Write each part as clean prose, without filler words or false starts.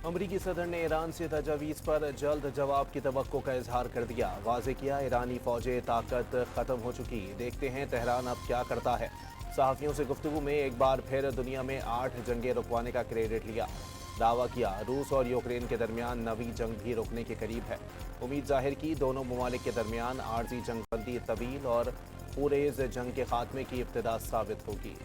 अमरीकी सदर ने ईरान से तजावीज़ पर जल्द जवाब की तवक्को का इजहार कर दिया। वाज़े किया ईरानी फ़ौजें ताकत ख़त्म हो चुकी, देखते हैं तेहरान अब क्या करता है। सहाफ़ियों से गुफ्तगू में एक बार फिर दुनिया में 8 जंगें रुकवाने का क्रेडिट लिया। दावा किया रूस और यूक्रेन के दरमियान नवी जंग भी रुकने के करीब है। उम्मीद जाहिर की दोनों ममालिक के दरमियान आर्जी जंगबंदी तवील और पुरेज़ जंग के खात्मे की इब्तिदा साबित होगी।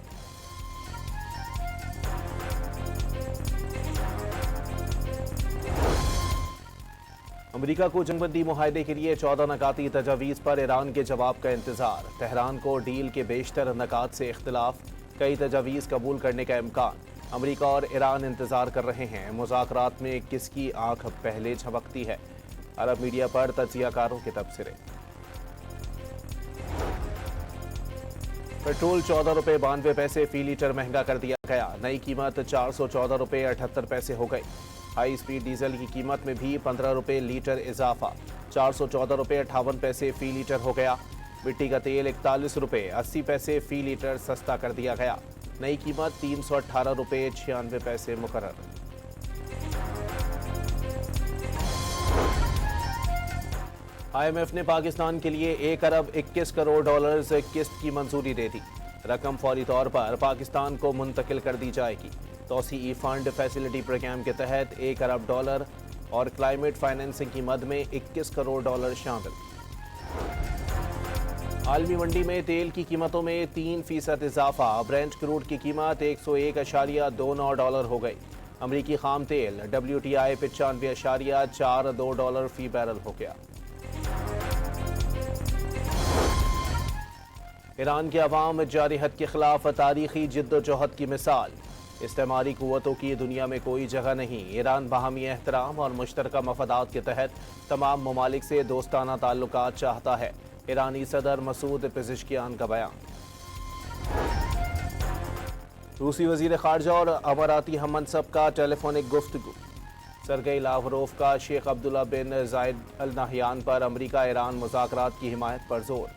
अमरीका को जंगबंदी मुआहदे के लिए 14 नकाती तजावीज़ पर ईरान के जवाब का इंतजार। तेहरान को डील के बेशतर नकात से इख्तिलाफ, कई तजावीज़ कबूल करने का इम्कान। अमरीका और ईरान इंतजार कर रहे हैं मुज़ाकरात में किसकी आंख पहले झपकती है। अरब मीडिया पर तज्जियाकारों के तबसरे। पेट्रोल 14 रुपये 92 पैसे फी लीटर महंगा कर दिया गया। नई कीमत 414 रुपये 78 पैसे हो गई। हाई स्पीड डीजल की कीमत में भी 15 रुपये लीटर इजाफा, 414 रुपये 58 पैसे फी लीटर हो गया। मिट्टी का तेल 41 रुपये 80 पैसे फी लीटर सस्ता कर दिया गया। नई कीमत 318 रुपये 96 पैसे मुकर्रर। IMF ने पाकिस्तान के लिए 1 अरब 21 करोड़ डॉलर्स किस्त की मंजूरी दे दी। रकम फौरी तौर पर पाकिस्तान को मुंतकिल कर दी जाएगी। तौसीई फंड फैसिलिटी प्रोग्राम के तहत 1 अरब डॉलर और क्लाइमेट फाइनेंसिंग की मद में 21 करोड़ डॉलर शामिल। आलमी मंडी में तेल की कीमतों में 3% इजाफा। ब्रेंट क्रूड की कीमत 101.29 डॉलर हो गई। अमरीकी खाम तेल WTI 95.42 डॉलर फी बैरल हो गया। ईरान के अवाम जारहत के खिलाफ तारीखी जिद्दोजहद की मिसाल। इस्तेमारी कुव्वतों की दुनिया में कोई जगह नहीं। ईरान बाहमी एहतराम और मुश्तरका मफादात के तहत तमाम ममालिक से दोस्ताना ताल्लुकात चाहता है। ईरानी सदर मसूद पेज़ेश्कियान का बयान। रूसी वज़ीर ख़ारजा और अमाराती हम मनसब का टेलीफोनिक गुफ्तगू। सरगई लावरोफ का शेख अब्दुल्ला बिन जायद अल नहयान पर अमरीका ईरान मुज़ाकरात की हिमायत पर जोर।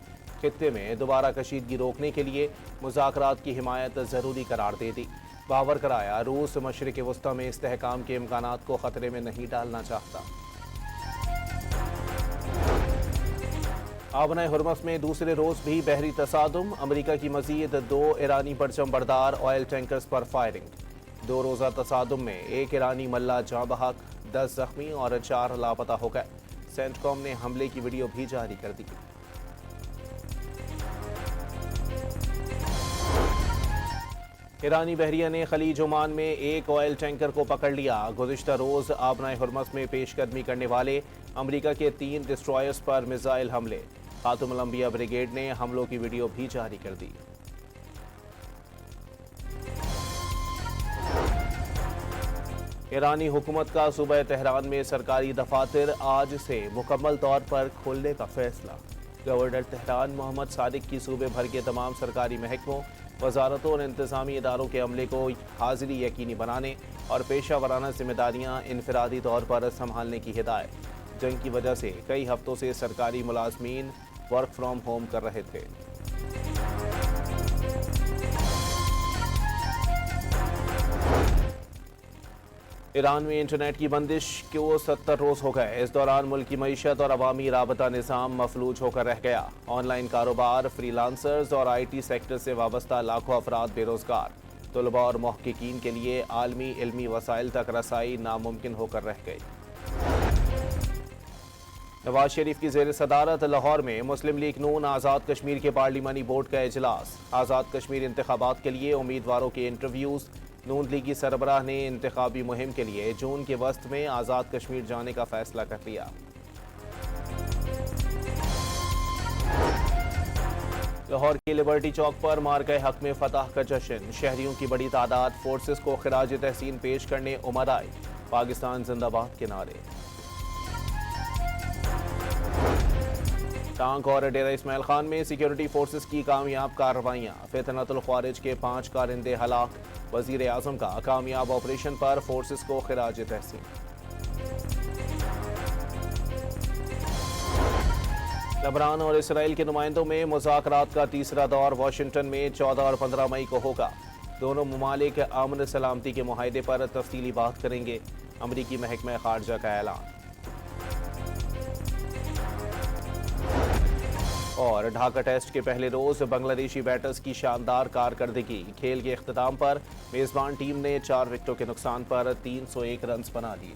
खित्ते में दोबारा कशीदगी रोकने के लिए मुज़ाकरात की हिमायत ज़रूरी करार दे दी। बावर कराया रूस मशरिक़ वस्ता में इस्तेहकाम के इम्कानात को ख़तरे में नहीं डालना चाहता। आबनाए हुर्मस में दूसरे रोज़ भी बहरी तसादुम। अमरीका की मज़ीद 2 ईरानी परचम बरदार ऑयल टैंकर्स पर फायरिंग। 2 रोज़ा तसादुम में 1 ईरानी मल्ला जाँ बहक, 10 जख्मी और 4 लापता हो गए। सेंटकॉम ने हमले की वीडियो भी जारी कर दी। ईरानी बहरिया ने खलीज ओमान में एक ऑयल टैंकर को पकड़ लिया। गुज़िश्ता रोज़ आबनाए हुर्मस में पेशकदमी करने वाले अमरीका के 3 डिस्ट्रॉयर्स पर मिसाइल हमले। खातुमुल अंबिया ब्रिगेड ने हमलों की वीडियो भी जारी कर दी। ईरानी हुकूमत का सूबा तेहरान में सरकारी दफातर आज से मुकम्मल तौर पर खोलने का फैसला। गवर्नर तेहरान मोहम्मद सादिक की सूबे भर के तमाम सरकारी महकमों, वजारतों और इंतजामी इदारों के अमले को हाजिरी यकीनी बनाने और पेशा वराना जिम्मेदारियाँ इनफरादी तौर पर संभालने की हिदायत। जंग की वजह से कई हफ्तों से सरकारी मुलाजमीन वर्क फ्राम होम कर रहे थे। ईरान में इंटरनेट की बंदिश को 70 रोज़ हो गए। इस दौरान मुल्क की मईशत और अवामी राबता निज़ाम मफलूज होकर रह गया। ऑनलाइन कारोबार, फ्रीलांसर्स और IT सेक्टर से वाबस्ता लाखों अफराद बेरोजगार। तलबा और मुहक्किकीन के लिए आलमी इल्मी वसाइल तक रसाई नामुमकिन होकर रह गई। नवाज शरीफ की ज़ेर सदारत लाहौर में मुस्लिम लीग नून आज़ाद कश्मीर के पार्लिमानी बोर्ड का इजलास। आज़ाद कश्मीर इंतखाबात के लिए उम्मीदवारों के इंटरव्यूज़। नून लीगी सरबराह ने इंतखाबी मुहिम के लिए जून के वस्त में आज़ाद कश्मीर जाने का फैसला कर लिया। लाहौर के लिबर्टी चौक पर मार्के हक में फतह का जश्न। शहरियों की बड़ी तादाद फोर्सेस को खिराज तहसीन पेश करने उमड़ आई। पाकिस्तान जिंदाबाद के नारे। टांक और डेरा इस्माइल खान में सिक्योरिटी फोर्सेस की कामयाब कार्रवाइयाँ। फितनतुल ख्वारिज के 5 कारिंदे हलाक। वजीर आजम का कामयाब ऑपरेशन पर फोर्सेस को खिराज तहसीन। लबनान और इसराइल के नुमाइंदों में मुज़ाकरात का तीसरा दौर वाशिंगटन में 14 और 15 मई को होगा। दोनों ममालिक अमन सलामती के मुआहदे पर तफसीली बात करेंगे। अमरीकी महकमा खारजा का ऐलान। और ढाका टेस्ट के पहले रोज बांग्लादेशी बैटर्स की शानदार कारकर्दगी। खेल के इख्तिताम पर मेजबान टीम ने 4 विकेटों के नुकसान पर 301 रन बना लिए।